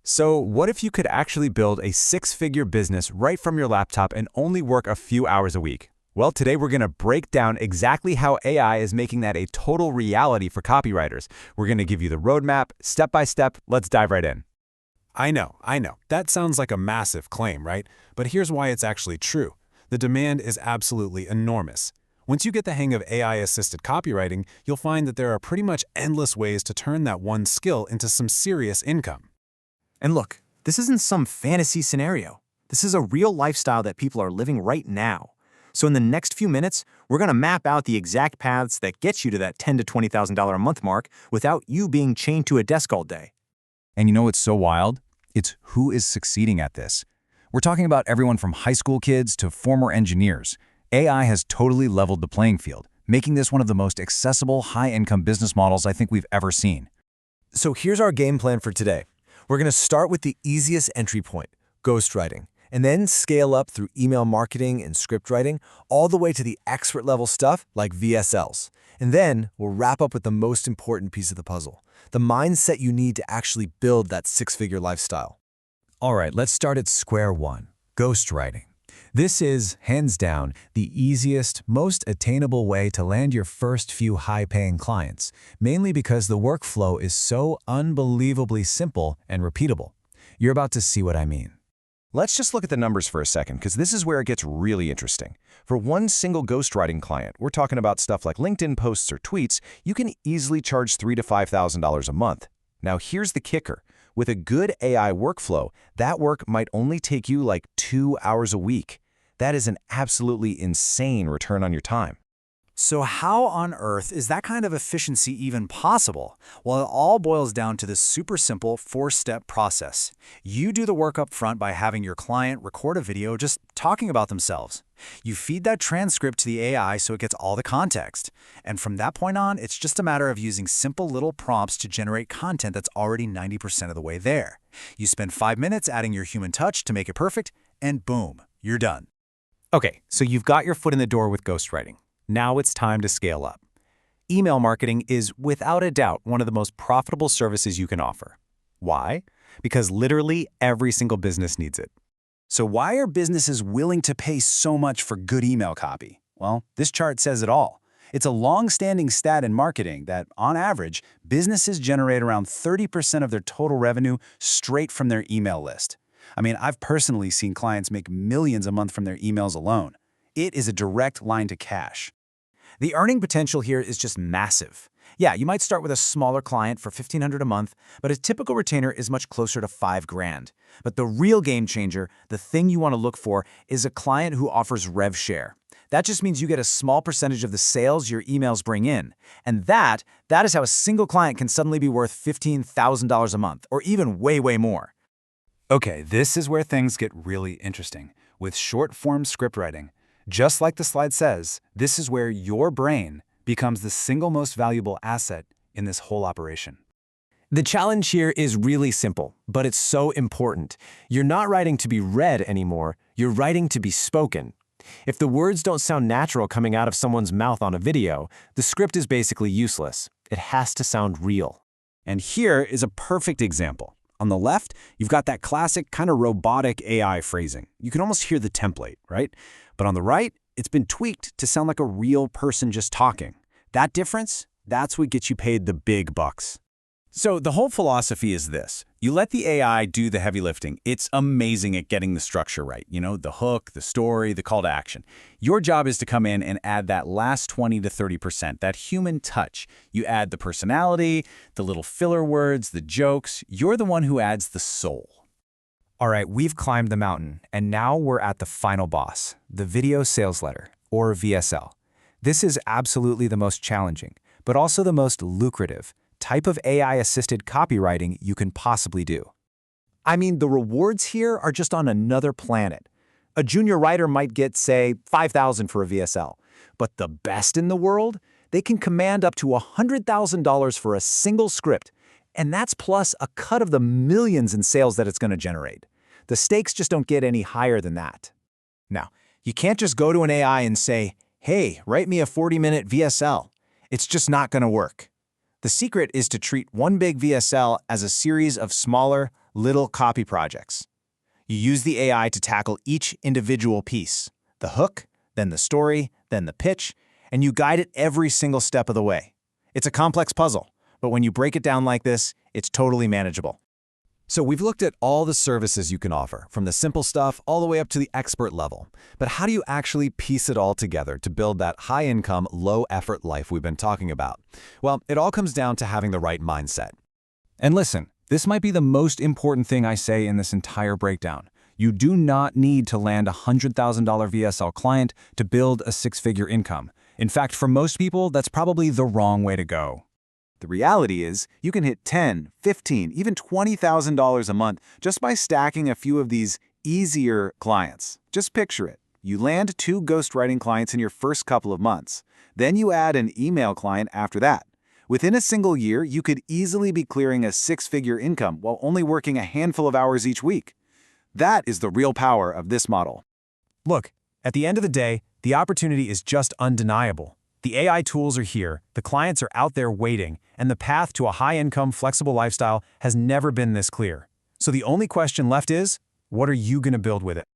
So what if you could actually build a six-figure business right from your laptop and only work a few hours a week? Well, today we're going to break down exactly how AI is making that a total reality for copywriters. We're going to give you the roadmap, step by step. Let's dive right in. I know. That sounds like a massive claim, right? But here's why it's actually true. The demand is absolutely enormous. Once you get the hang of AI-assisted copywriting, you'll find that there are pretty much endless ways to turn that one skill into some serious income. And look, this isn't some fantasy scenario. This is a real lifestyle that people are living right now. So in the next few minutes, we're going to map out the exact paths that get you to that $10,000 to $20,000 a month mark without you being chained to a desk all day. And you know what's so wild? It's who is succeeding at this. We're talking about everyone from high school kids to former engineers. AI has totally leveled the playing field, making this one of the most accessible, high-income business models I think we've ever seen. So here's our game plan for today. We're going to start with the easiest entry point, ghostwriting, and then scale up through email marketing and script writing, all the way to the expert-level stuff like VSLs. And then we'll wrap up with the most important piece of the puzzle, the mindset you need to actually build that six-figure lifestyle. All right, let's start at square one, ghostwriting. This is, hands down, the easiest, most attainable way to land your first few high-paying clients, mainly because the workflow is so unbelievably simple and repeatable. You're about to see what I mean. Let's just look at the numbers for a second, because this is where it gets really interesting. For one single ghostwriting client, we're talking about stuff like LinkedIn posts or tweets, you can easily charge $3,000 to $5,000 a month. Now here's the kicker. With a good AI workflow, that work might only take you like 2 hours a week. That is an absolutely insane return on your time. So how on earth is that kind of efficiency even possible? Well, it all boils down to this super simple 4-step process. You do the work up front by having your client record a video just talking about themselves. You feed that transcript to the AI so it gets all the context. And from that point on, it's just a matter of using simple little prompts to generate content that's already 90% of the way there. You spend 5 minutes adding your human touch to make it perfect, and boom, you're done. Okay, so you've got your foot in the door with ghostwriting. Now it's time to scale up. Email marketing is, without a doubt, one of the most profitable services you can offer. Why? Because literally every single business needs it. So why are businesses willing to pay so much for good email copy? Well, this chart says it all. It's a long-standing stat in marketing that, on average, businesses generate around 30% of their total revenue straight from their email list. I mean, I've personally seen clients make millions a month from their emails alone. It is a direct line to cash. The earning potential here is just massive. Yeah, you might start with a smaller client for $1,500 a month, but a typical retainer is much closer to $5,000. But the real game changer, the thing you want to look for, is a client who offers rev share. That just means you get a small percentage of the sales your emails bring in. And that is how a single client can suddenly be worth $15,000 a month, or even way more. Okay, this is where things get really interesting. With short-form script writing, just like the slide says, this is where your brain becomes the single most valuable asset in this whole operation. The challenge here is really simple, but it's so important. You're not writing to be read anymore, you're writing to be spoken. If the words don't sound natural coming out of someone's mouth on a video, the script is basically useless. It has to sound real. And here is a perfect example. On the left, you've got that classic kind of robotic AI phrasing. You can almost hear the template, right? But on the right, it's been tweaked to sound like a real person just talking. That difference, that's what gets you paid the big bucks. So the whole philosophy is this. You let the AI do the heavy lifting. It's amazing at getting the structure right. You know, the hook, the story, the call to action. Your job is to come in and add that last 20 to 30%, that human touch. You add the personality, the little filler words, the jokes. You're the one who adds the soul. All right, we've climbed the mountain, and now we're at the final boss, the video sales letter, or VSL. This is absolutely the most challenging, but also the most lucrative type of AI-assisted copywriting you can possibly do. I mean, the rewards here are just on another planet. A junior writer might get, say, $5,000 for a VSL, but the best in the world, they can command up to $100,000 for a single script, and that's plus a cut of the millions in sales that it's going to generate. The stakes just don't get any higher than that. Now, you can't just go to an AI and say, hey, write me a 40-minute VSL. It's just not going to work. The secret is to treat one big VSL as a series of smaller, little copy projects. You use the AI to tackle each individual piece, the hook, then the story, then the pitch, and you guide it every single step of the way. It's a complex puzzle, but when you break it down like this, it's totally manageable. So we've looked at all the services you can offer, from the simple stuff all the way up to the expert level. But how do you actually piece it all together to build that high-income, low-effort life we've been talking about? Well, it all comes down to having the right mindset. And listen, this might be the most important thing I say in this entire breakdown. You do not need to land a $100,000 VSL client to build a six-figure income. In fact, for most people, that's probably the wrong way to go. The reality is, you can hit $10,000, $15,000, even $20,000 a month just by stacking a few of these easier clients. Just picture it. You land 2 ghostwriting clients in your first couple of months. Then you add an email client after that. Within a single year, you could easily be clearing a 6-figure income while only working a handful of hours each week. That is the real power of this model. Look, at the end of the day, the opportunity is just undeniable. The AI tools are here, the clients are out there waiting, and the path to a high-income, flexible lifestyle has never been this clear. So the only question left is, what are you going to build with it?